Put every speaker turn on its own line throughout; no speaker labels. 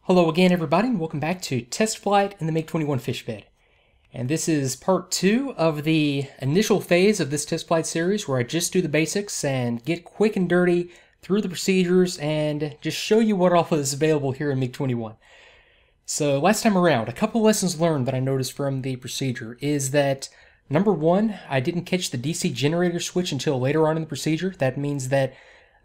Hello again everybody, and welcome back to Test Flight in the MiG-21 Fishbed. And this is part 2 of the initial phase of this test flight series where I just do the basics and get quick and dirty through the procedures and just show you what all is available here in MiG-21. So last time around, a couple lessons learned that I noticed from the procedure is that number one, I didn't catch the DC generator switch until later on in the procedure. That means that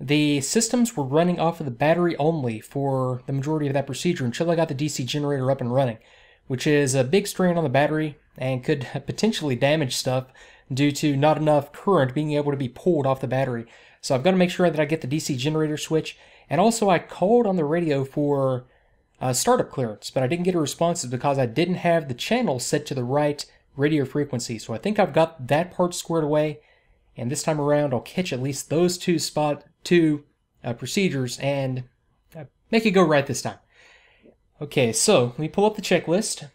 the systems were running off of the battery only for the majority of that procedure until I got the DC generator up and running, which is a big strain on the battery and could potentially damage stuff due to not enough current being able to be pulled off the battery. So I've got to make sure that I get the DC generator switch, and also I called on the radio for startup clearance, but I didn't get a response because I didn't have the channel set to the right radio frequency. So I think I've got that part squared away, and this time around I'll catch at least those two procedures and make it go right this time. Okay, so let me pull up the checklist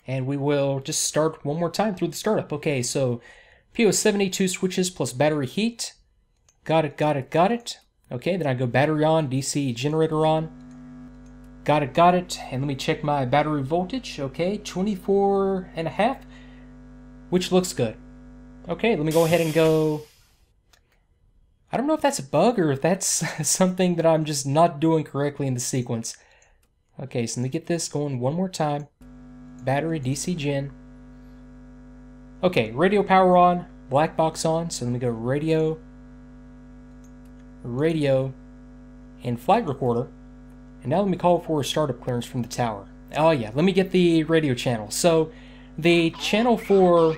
and we will just start one more time through the startup. Okay, so PO782 switches plus battery heat. Got it. Okay, then I go battery on, DC generator on. Got it. And let me check my battery voltage. Okay, 24.5, which looks good. Okay, let me go ahead and go. I don't know if that's a bug or if that's something that I'm just not doing correctly in the sequence. Okay, so let me get this going one more time. Battery, DC gen. Okay, radio power on, black box on. So let me go radio, and flight recorder. And now let me call for a startup clearance from the tower. Oh yeah, let me get the radio channel. So the channel for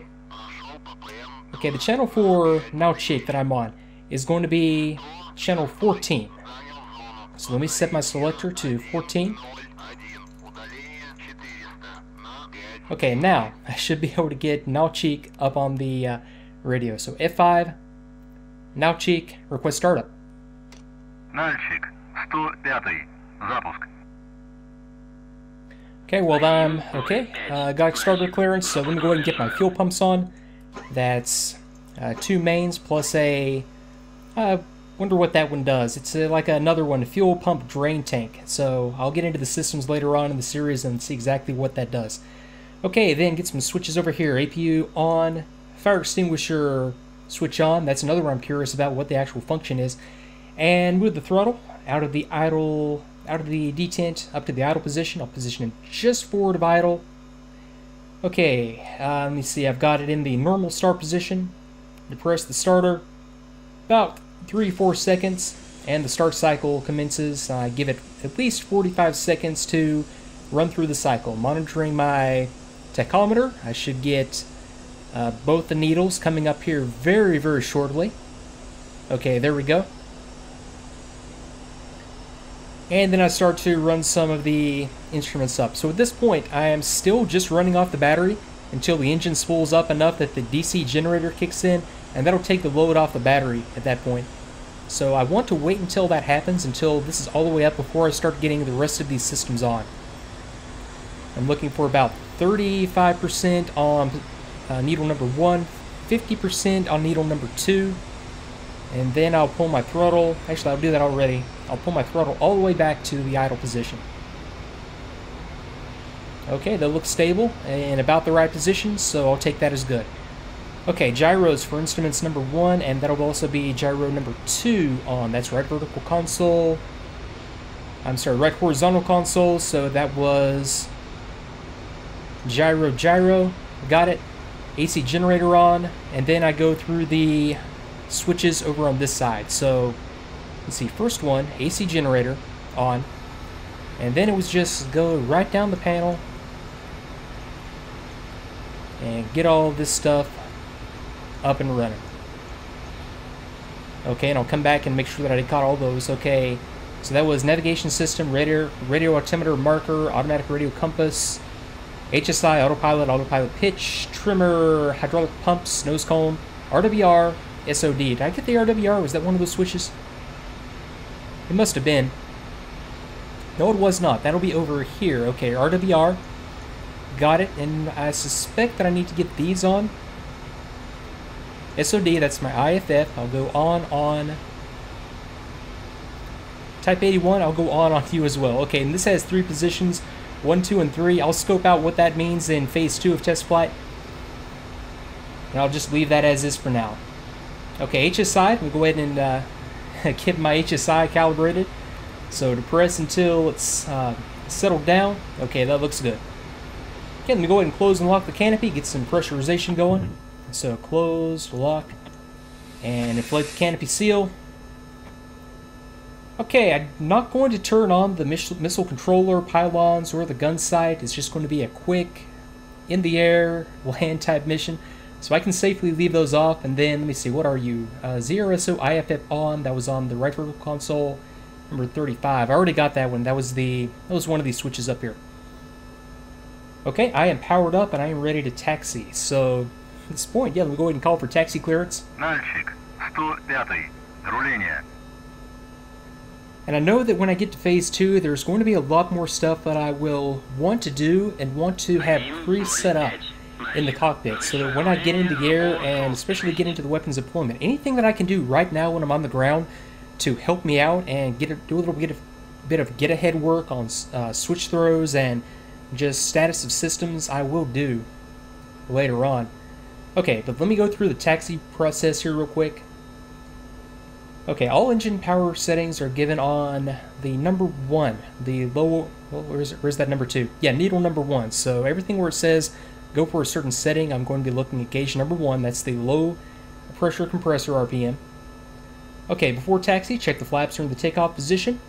Nowchik that I'm on is going to be channel 14. So let me set my selector to 14. Okay, now I should be able to get Nowchik up on the radio. So F5, Nowchik, request startup.
Nowchik, 105, запуск.
Okay, well I'm okay. Got starter clearance, so let me go ahead and get my fuel pumps on. That's 2 mains plus a wonder what that one does. It's like another one, a fuel pump drain tank. So I'll get into the systems later on in the series and see exactly what that does. Okay, then get some switches over here. APU on, fire extinguisher switch on. That's another one I'm curious about what the actual function is. And move the throttle out of the detent up to the idle position. I'll position it just forward of idle. Okay, let me see. I've got it in the normal start position. Depress the starter. About 3-4 seconds, and the start cycle commences. I give it at least 45 seconds to run through the cycle. Monitoring my tachometer, I should get both the needles coming up here very, very shortly. Okay, there we go. And then I start to run some of the instruments up. So at this point, I am still just running off the battery until the engine spools up enough that the DC generator kicks in, and that'll take the load off the battery at that point. So I want to wait until that happens, until this is all the way up before I start getting the rest of these systems on. I'm looking for about 35% on needle number 1, 50% on needle number 2, and then I'll pull my throttle. Actually, I'll do that already. I'll pull my throttle all the way back to the idle position. Okay, that looks stable and about the right position, so I'll take that as good. Okay, gyros for instruments number 1, and that'll also be gyro number 2 on. That's right vertical console. I'm sorry, right horizontal console, so that was gyro. Got it. AC generator on, and then I go through the switches over on this side. So, let's see, first one, AC generator on, and then it was just go right down the panel and get all this stuff up and running. Okay, and I'll come back and make sure that I caught all those. Okay, so that was navigation system, radio altimeter marker, automatic radio compass, HSI, autopilot pitch, trimmer, hydraulic pumps, nose cone, RWR, SOD. Did I get the RWR? Was that one of those switches? It must have been. No, it was not. That'll be over here. Okay, RWR. Got it, and I suspect that I need to get these on. SOD, that's my IFF. I'll go on. Type 81, I'll go on you as well. Okay, and this has 3 positions, 1, 2, and 3. I'll scope out what that means in phase 2 of test flight. And I'll just leave that as is for now. Okay, HSI, we'll go ahead and get my HSI calibrated. So depress until it's settled down. Okay, that looks good. Okay, let me go ahead and close and lock the canopy, get some pressurization going. So close, lock, and inflate the canopy seal. Okay, I'm not going to turn on the missile controller, pylons, or the gun sight. It's just going to be a quick, in the air, land type mission. So I can safely leave those off, and then, let me see, what are you? ZRSO IFF on, that was on the right vertical console, number 35. I already got that one, that was one of these switches up here. Okay, I am powered up, and I am ready to taxi. So, at this point, yeah, let me go ahead and call for taxi clearance.
Нальщик, 105, руление.
And I know that when I get to phase 2, there's going to be a lot more stuff that I will want to do and want to have pre-set up in the cockpit, so that when I get into the air and especially get into the weapons deployment, anything that I can do right now when I'm on the ground to help me out and do a little bit of get-ahead work on switch throws and just status of systems, I will do later on. Okay, but let me go through the taxi process here real quick. Okay, all engine power settings are given on the number 1, the low, well, where's that number 2? Yeah, needle number 1. So everything where it says go for a certain setting, I'm going to be looking at gauge number 1. That's the low pressure compressor RPM. Okay, before taxi, check the flaps are in the takeoff position.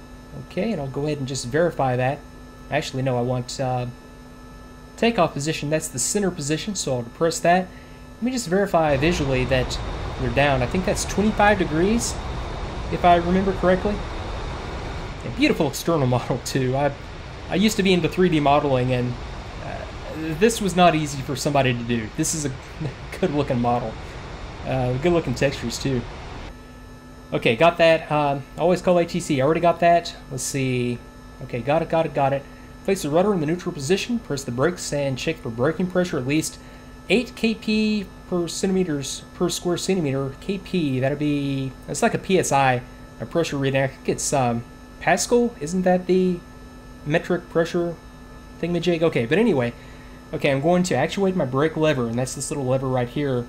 Okay, and I'll go ahead and just verify that. Actually, no, I want takeoff position. That's the center position, so I'll depress that. Let me just verify visually that they're down. I think that's 25 degrees, if I remember correctly. A beautiful external model, too. I used to be into 3D modeling, and this was not easy for somebody to do. This is a good-looking model. Good-looking textures, too. Okay, got that. Always call ATC. I already got that. Let's see. Okay, got it. Place the rudder in the neutral position, press the brakes, and check for braking pressure at least 8 kp per square centimeter. KP, that's like a PSI, a pressure reading. I think it's Pascal. Isn't that the metric pressure thingamajig? Okay, but anyway. Okay, I'm going to actuate my brake lever, and that's this little lever right here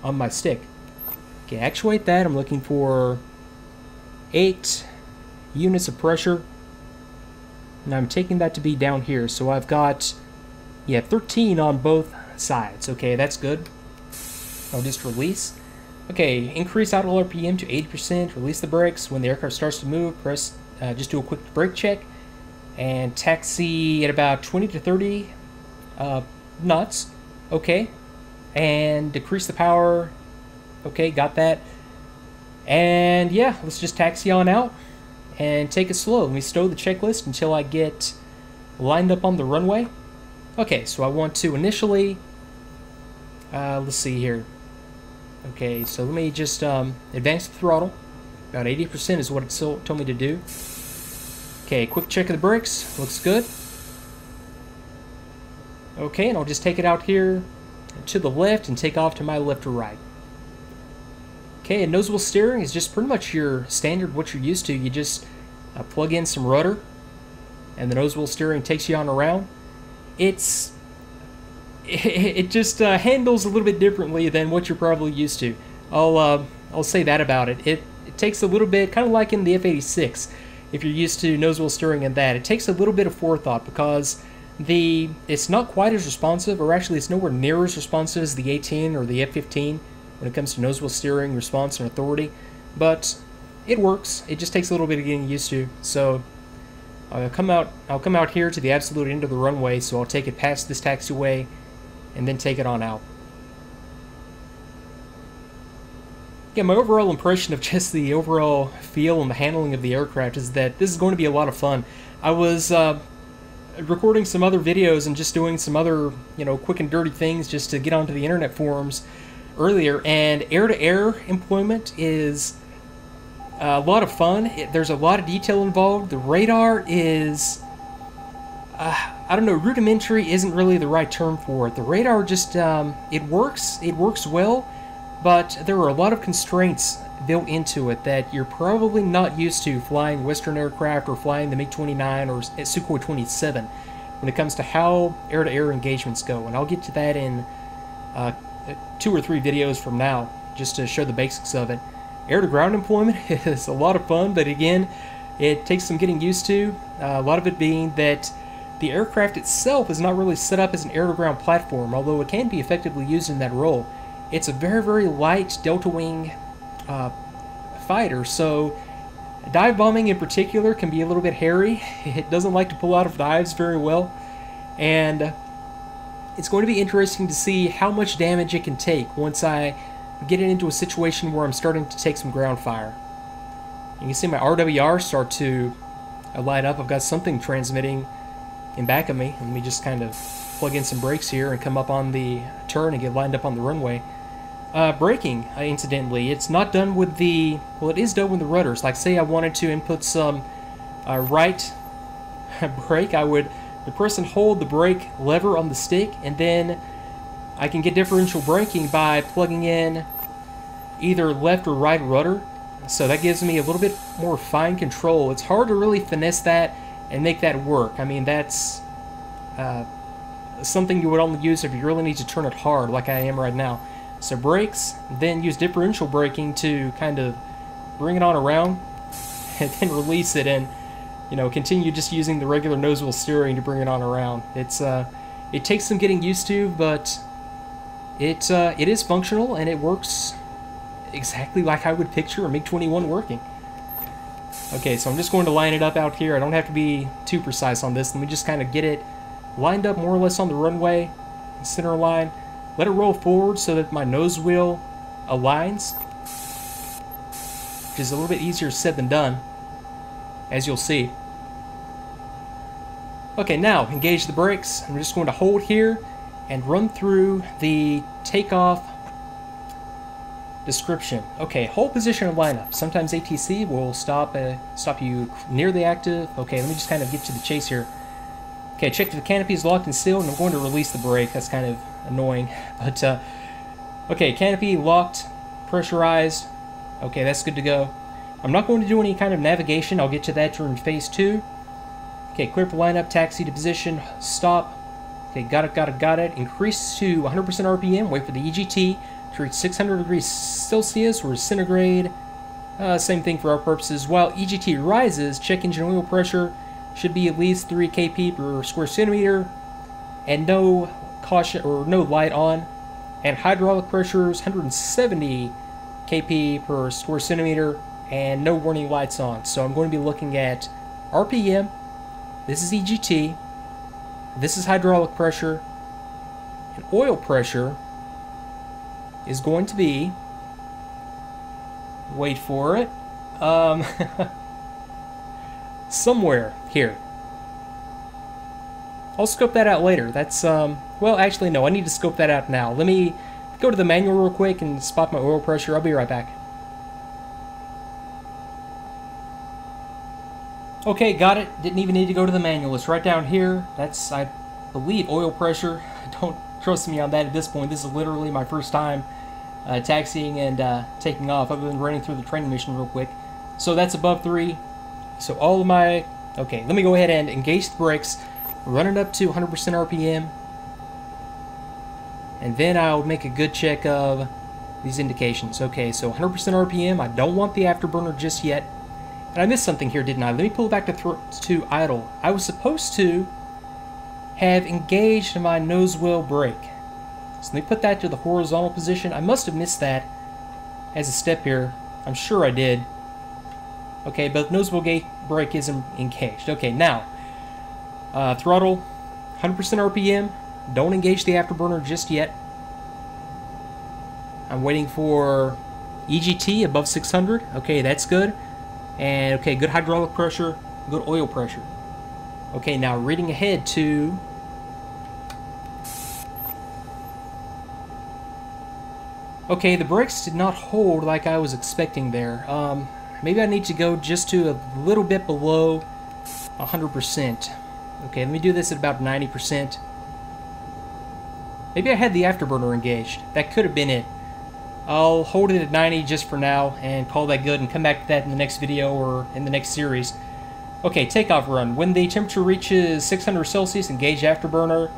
on my stick. Okay, actuate that. I'm looking for 8 units of pressure. And I'm taking that to be down here. So I've got, yeah, 13 on both sides. Okay, that's good. I'll just release. Okay, increase idle RPM to 80%. Release the brakes. When the aircraft starts to move, press, just do a quick brake check. And taxi at about 20 to 30 knots. Okay. And decrease the power. Okay, got that. And yeah, let's just taxi on out and take it slow. Let me stow the checklist until I get lined up on the runway. Okay, so I want to initially, let's see here. Okay, so let me just advance the throttle. About 80% is what it told me to do. Okay, quick check of the brakes. Looks good. Okay, and I'll just take it out here to the left and take off to my left or right. Okay, and nose wheel steering is just pretty much your standard, what you're used to. You just plug in some rudder, and the nose wheel steering takes you on around. It just handles a little bit differently than what you're probably used to. I'll say that about it. It takes a little bit, kind of like in the F-86, if you're used to nose wheel steering and that. It takes a little bit of forethought because it's not quite as responsive, or actually it's nowhere near as responsive as the A-10 or the F-15 when it comes to nose wheel steering, response, and authority. But it works. It just takes a little bit of getting used to. So I'll come out here to the absolute end of the runway, so I'll take it past this taxiway and then take it on out. Yeah, my overall impression of just the overall feel and the handling of the aircraft is that this is going to be a lot of fun. I was recording some other videos and just doing some other, quick and dirty things just to get onto the internet forums earlier, and air-to-air employment is a lot of fun. There's a lot of detail involved. The radar is, I don't know, rudimentary isn't really the right term for it. The radar just, it works well, but there are a lot of constraints built into it that you're probably not used to flying Western aircraft or flying the MiG-29 or Sukhoi 27 when it comes to how air-to-air engagements go. And I'll get to that in 2 or 3 videos from now, just to show the basics of it. Air-to-ground employment is a lot of fun, but again, it takes some getting used to. A lot of it being that the aircraft itself is not really set up as an air-to-ground platform, although it can be effectively used in that role. It's a very, very light delta wing fighter, so dive bombing in particular can be a little bit hairy. It doesn't like to pull out of dives very well, and it's going to be interesting to see how much damage it can take once I get it into a situation where I'm starting to take some ground fire. You can see my RWR start to light up. I've got something transmitting in back of me. Let me just kind of plug in some brakes here and come up on the turn and get lined up on the runway. Braking, incidentally, it's not done with the, well, it is done with the rudders. Like, say I wanted to input some right brake, I would press and hold the brake lever on the stick, and then I can get differential braking by plugging in either left or right rudder. So that gives me a little bit more fine control. It's hard to really finesse that and make that work. I mean, that's something you would only use if you really need to turn it hard, like I am right now. So brakes, then use differential braking to kind of bring it on around, and then release it, and continue just using the regular nose wheel steering to bring it on around. It takes some getting used to, but it is functional, and it works exactly like I would picture a MiG-21 working. Okay, so I'm just going to line it up out here. I don't have to be too precise on this. Let me just kind of get it lined up more or less on the runway, center line. Let it roll forward so that my nose wheel aligns, which is a little bit easier said than done, as you'll see. Okay, now engage the brakes. I'm just going to hold here and run through the takeoff description. Okay, hold position and lineup. Sometimes ATC will stop you near the active. Okay, let me just kind of get to the chase here. Okay, check if the canopy is locked and sealed, and I'm going to release the brake. That's kind of annoying, but okay, canopy locked, pressurized. Okay, that's good to go. I'm not going to do any kind of navigation. I'll get to that during phase 2. Okay, clear for lineup, taxi to position, stop. Okay, got it. Increase to 100% RPM. Wait for the EGT to reach 600 degrees Celsius or centigrade. Same thing for our purposes. While EGT rises, check engine oil pressure. Should be at least 3 kp per square centimeter, and no caution or no light on. And hydraulic pressure is 170 kp per square centimeter, and no warning lights on. So I'm going to be looking at RPM. This is EGT. This is hydraulic pressure, and oil pressure is going to be, wait for it, somewhere here. I'll scope that out later. That's, well, actually, no, I need to scope that out now. Let me go to the manual real quick and spot my oil pressure. I'll be right back. Okay, got it. Didn't even need to go to the manual. It's right down here. That's, I believe, oil pressure. Don't trust me on that at this point. This is literally my first time taxiing and taking off. I've been running through the training mission real quick. So that's above 3. So all of my... Okay, let me go ahead and engage the brakes, run it up to 100% RPM, and then I'll make a good check of these indications. Okay, so 100% RPM. I don't want the afterburner just yet. And I missed something here, didn't I? Let me pull it back to idle. I was supposed to have engaged my nose wheel brake. So let me put that to the horizontal position. I must have missed that as a step here. I'm sure I did. Okay, but nose wheel brake is engaged. Okay, now, throttle, 100% RPM. Don't engage the afterburner just yet. I'm waiting for EGT above 600. Okay, that's good. And, okay, good hydraulic pressure, good oil pressure. Okay, now reading ahead to... Okay, the brakes did not hold like I was expecting there. Maybe I need to go just to a little bit below 100%. Okay, let me do this at about 90%. Maybe I had the afterburner engaged. That could have been it. I'll hold it at 90 just for now and call that good and come back to that in the next video or in the next series. Okay, takeoff run. When the temperature reaches 600 Celsius, engage afterburner.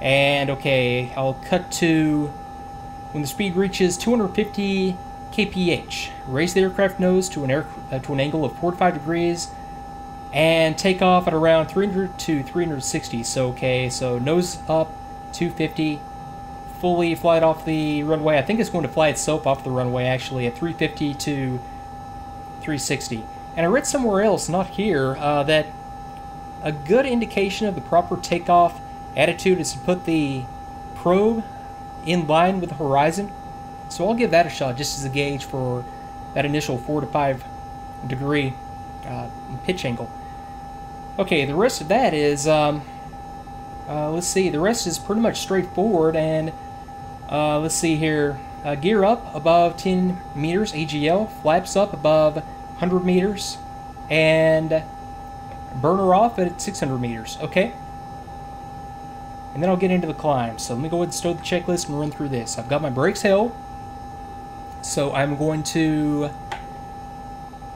And okay, I'll cut to when the speed reaches 250 kph. Raise the aircraft nose to an angle of 45 degrees and take off at around 300 to 360. So okay, so nose up, 250. Fully fly it off the runway. I think it's going to fly itself off the runway actually at 350 to 360. And I read somewhere else, not here, that a good indication of the proper takeoff attitude is to put the probe in line with the horizon. So I'll give that a shot just as a gauge for that initial 4 to 5 degree pitch angle. Okay, the rest of that is, let's see, the rest is pretty much straightforward. And let's see here, gear up above 10 meters AGL, flaps up above 100 meters, and burner off at 600 meters, okay? And then I'll get into the climb. So let me go ahead and start the checklist and run through this. I've got my brakes held, so I'm going to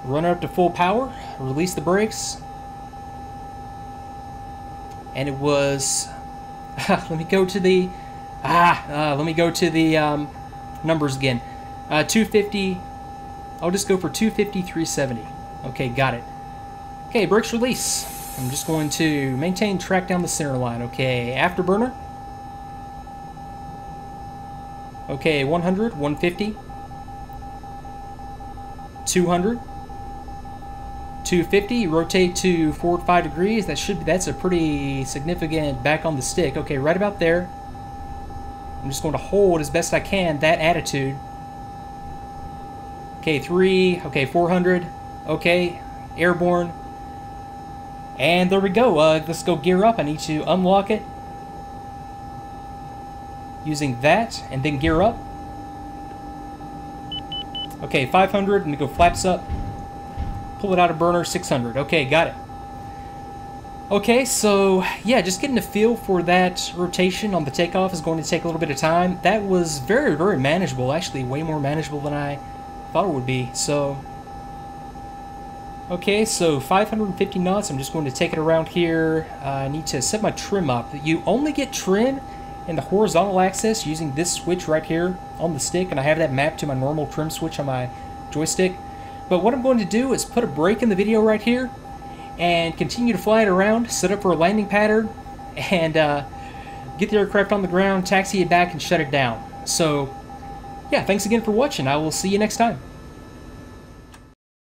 run up to full power, release the brakes, and it was, let me go to the, numbers again. 250, I'll just go for 250, 370. Okay, got it. Okay, brakes release. I'm just going to maintain track down the center line. Okay, afterburner. Okay, 100, 150, 200, 250. Rotate to 4 to 5 degrees. That's a pretty significant back on the stick. Okay, right about there. I'm just going to hold as best I can that attitude. Okay, 400. Okay, airborne. And there we go. Let's go gear up. I need to unlock it using that, and then gear up. Okay, 500. Let me go flaps up. Pull it out of burner, 600. Okay, got it. Okay, so yeah, just getting a feel for that rotation on the takeoff is going to take a little bit of time. That was very, very manageable. Actually, way more manageable than I thought it would be. So, okay, so 550 knots. I'm just going to take it around here. I need to set my trim up. You only get trim in the horizontal axis using this switch right here on the stick, and I have that mapped to my normal trim switch on my joystick. But what I'm going to do is put a break in the video right here and continue to fly it around, set up for a landing pattern, and get the aircraft on the ground, taxi it back, and shut it down. So, yeah, thanks again for watching. I will see you next time.